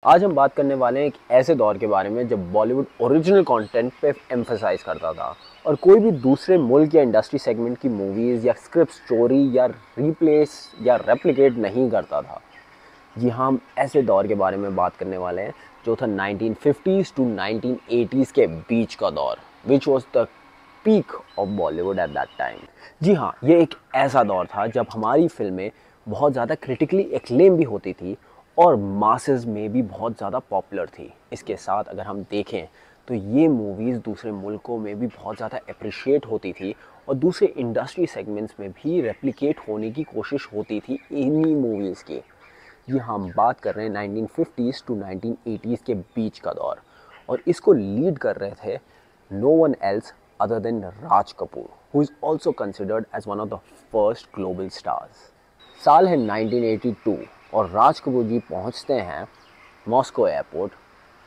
आज हम बात करने वाले हैं एक ऐसे दौर के बारे में जब बॉलीवुड ओरिजिनल कंटेंट पे एम्फसाइज करता था और कोई भी दूसरे मुल्क या इंडस्ट्री सेगमेंट की मूवीज़ या स्क्रिप्ट स्टोरी या रिप्लेस या रेप्लिकेट नहीं करता था। जी हाँ, हम ऐसे दौर के बारे में बात करने वाले हैं जो था 1950s टू 1980s के बीच का दौर, which was the peak of Bollywood at that time. जी हाँ, ये एक ऐसा दौर था जब हमारी फिल्में बहुत ज़्यादा क्रिटिकली एक्लेम भी होती थी और मासेस में भी बहुत ज़्यादा पॉपुलर थी। इसके साथ अगर हम देखें तो ये मूवीज़ दूसरे मुल्कों में भी बहुत ज़्यादा अप्रिशिएट होती थी और दूसरे इंडस्ट्री सेगमेंट्स में भी रेप्लिकेट होने की कोशिश होती थी इन्हीं मूवीज़ की। जी हाँ, हम बात कर रहे हैं 1950s टू 1980s के बीच का दौर और इसको लीड कर रहे थे no one else other than Raj Kapoor, who is also considered as one of the first global stars. साल है 1982 और राज कपूर जी पहुंचते हैं मॉस्को एयरपोर्ट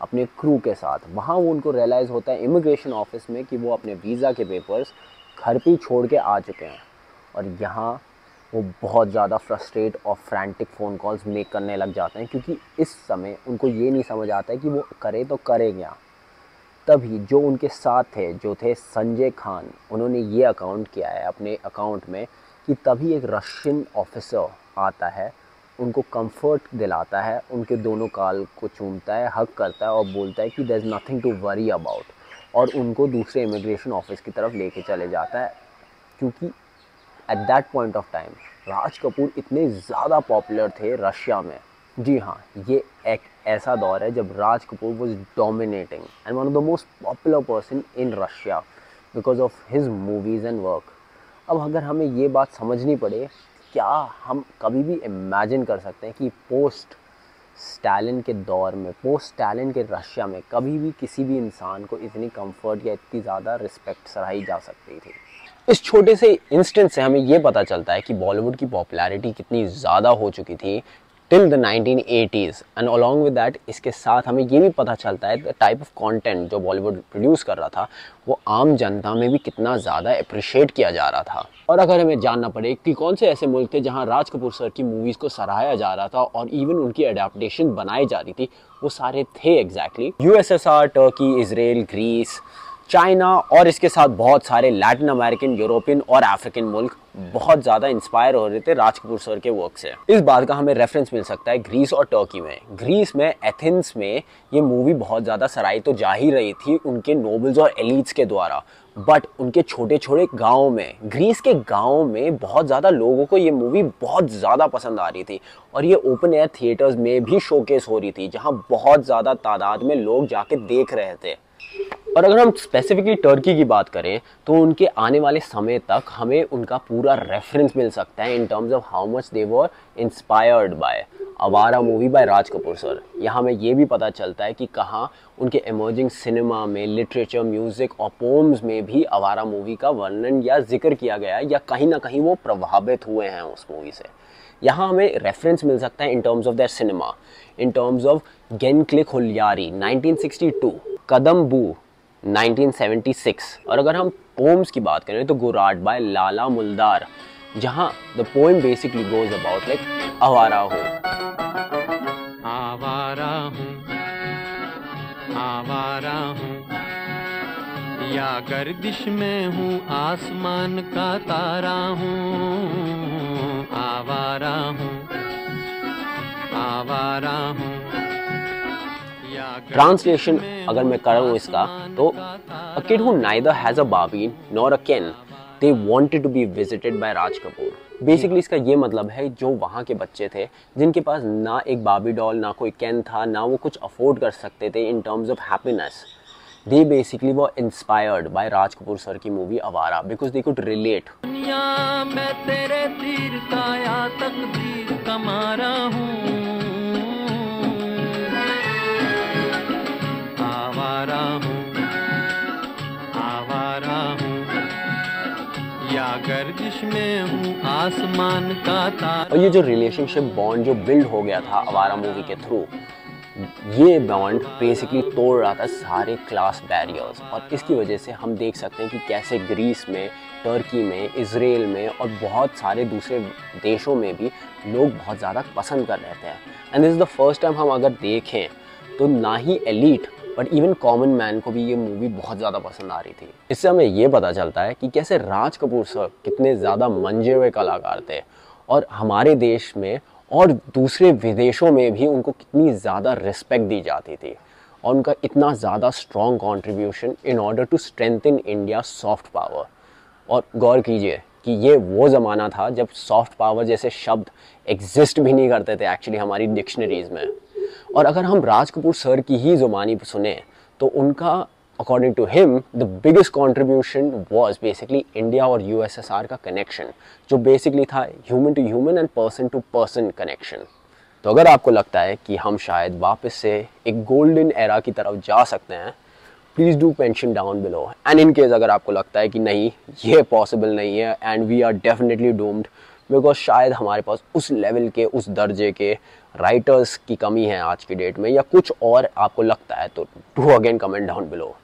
अपने क्रू के साथ। वहाँ वो उनको रियलाइज़ होता है इमिग्रेशन ऑफिस में कि वो अपने वीज़ा के पेपर्स घर पे छोड़ के आ चुके हैं और यहाँ वो बहुत ज़्यादा फ्रस्ट्रेट और फ्रैंटिक फ़ोन कॉल्स मेक करने लग जाते हैं, क्योंकि इस समय उनको ये नहीं समझ आता है कि वो करे तो करे क्या। तभी जो उनके साथ थे, जो थे संजय खान, उन्होंने ये अकाउंट किया है अपने अकाउंट में कि तभी एक रशियन ऑफिसर आता है, उनको कंफर्ट दिलाता है, उनके दोनों गाल को चूमता है, हग करता है और बोलता है कि there is nothing to worry about, और उनको दूसरे इमिग्रेशन ऑफिस की तरफ लेके चले जाता है। क्योंकि at that point of time Raj Kapoor इतने ज़्यादा पॉपुलर थे रशिया में। जी हाँ, ये एक ऐसा दौर है जब Raj Kapoor was dominating and one of the most popular person in Russia because of his movies and work. अब अगर हमें ये बात समझनी पड़े, क्या हम कभी भी इमेजिन कर सकते हैं कि पोस्ट स्टालिन के दौर में, पोस्ट स्टालिन के रशिया में कभी भी किसी भी इंसान को इतनी कंफर्ट या इतनी ज़्यादा रिस्पेक्ट सराही जा सकती थी? इस छोटे से इंस्टेंस से हमें ये पता चलता है कि बॉलीवुड की पॉपुलैरिटी कितनी ज़्यादा हो चुकी थी till the 1980s and along with that इसके साथ हमें ये भी पता चलता है द टाइप ऑफ कंटेंट जो बॉलीवुड प्रोड्यूस कर रहा था वो आम जनता में भी कितना ज़्यादा अप्रिशिएट किया जा रहा था। और अगर हमें जानना पड़े कि कौन से ऐसे मुल्क थे जहां राज कपूर सर की मूवीज़ को सराहाया जा रहा था और इवन उनकी अडेप्टेशन बनाई जा रही थी, वो सारे थे exactly USSR, Turkey, Israel, Greece, China और इसके साथ बहुत सारे लैटिन अमेरिकन, यूरोपियन और अफ्रीकन मुल्क बहुत ज़्यादा इंस्पायर हो रहे थे राज कपूर सर के वर्क से। इस बात का हमें रेफरेंस मिल सकता है ग्रीस और टर्की में। ग्रीस में, एथेंस में ये मूवी बहुत ज़्यादा सराही तो जा ही रही थी उनके नोबल्स और एलिट्स के द्वारा, बट उनके छोटे छोटे गाँव में, ग्रीस के गाँव में बहुत ज़्यादा लोगों को ये मूवी बहुत ज़्यादा पसंद आ रही थी और ये ओपन एयर थिएटर्स में भी शोकेस हो रही थी जहाँ बहुत ज़्यादा तादाद में लोग जाके देख रहे थे। और अगर हम स्पेसिफिकली टर्की की बात करें तो उनके आने वाले समय तक हमें उनका पूरा रेफरेंस मिल सकता है in terms of how much they were inspired by Awara movie by Raj Kapoor sir. यहाँ हमें ये भी पता चलता है कि कहाँ उनके एमर्जिंग सिनेमा में, लिटरेचर, म्यूज़िक और पोम्स में भी आवारा मूवी का वर्णन या जिक्र किया गया है या कहीं ना कहीं वो प्रभावित हुए हैं उस मूवी से। यहाँ हमें रेफरेंस मिल सकता है in terms of their cinema, in terms of गेनक्लिक हुलियारी 1962, कदम बू 1976, और अगर हम पोम्स की बात करें तो गुराट बाय लाला मुल्दार, जहाँ the poem basically goes about like आवारा हूँ, आवारा हूँ, आवारा हूँ, या गर्दिश में हूँ, आसमान का तारा हूँ, आवारा हूँ, आवारा हूँ। ट्रांसलेशन अगर मैं करूँ इसका तो a kid who neither has a बाबी nor a Ken they wanted to be visited by Raj Kapoor. Basically इसका ये मतलब है जो वहाँ के बच्चे थे जिनके पास ना एक बाबी डॉल, ना कोई केन था, ना वो कुछ अफोर्ड कर सकते थे इन terms of happiness, they basically were inspired by Raj Kapoor sir की मूवी आवारा because they could relate। दुनिया में तेरे तीर का या तकदीर का मारा हूँ, आवारा हूँ, आवारा हूँ, या गर्दिश में हूँ, आसमान का तारा। और ये जो रिलेशनशिप बॉन्ड जो बिल्ड हो गया था आवारा मूवी के थ्रू, ये बॉन्ड बेसिकली तोड़ रहा था सारे क्लास बैरियर्स और इसकी वजह से हम देख सकते हैं कि कैसे ग्रीस में, टर्की में, इजराइल में और बहुत सारे दूसरे देशों में भी लोग बहुत ज़्यादा पसंद कर रहे थे। And this is the first time हम अगर देखें तो ना ही elite but even common man को भी ये मूवी बहुत ज़्यादा पसंद आ रही थी। इससे हमें ये पता चलता है कि कैसे राज कपूर सर कितने ज़्यादा मंजे हुए कलाकार थे और हमारे देश में और दूसरे विदेशों में भी उनको कितनी ज़्यादा रिस्पेक्ट दी जाती थी और उनका इतना ज़्यादा strong contribution in order to strengthen India soft power. और गौर कीजिए कि ये वो ज़माना था जब सॉफ्ट पावर जैसे शब्द एग्जिस्ट भी नहीं करते थे एक्चुअली हमारी डिक्शनरीज़ में। और अगर हम राज कपूर सर की ही ज़ुबानी सुने तो उनका according to him the biggest contribution was basically India और यूएसएसआर का कनेक्शन, जो बेसिकली था human to human and person to person connection. तो अगर आपको लगता है कि हम शायद वापस से एक गोल्डन एरा की तरफ जा सकते हैं, please do mention down below. And in case अगर आपको लगता है कि नहीं ये पॉसिबल नहीं है and we are definitely doomed because शायद हमारे पास उस लेवल के उस दर्जे के राइटर्स की कमी है आज की डेट में या कुछ और आपको लगता है, तो do again comment down below.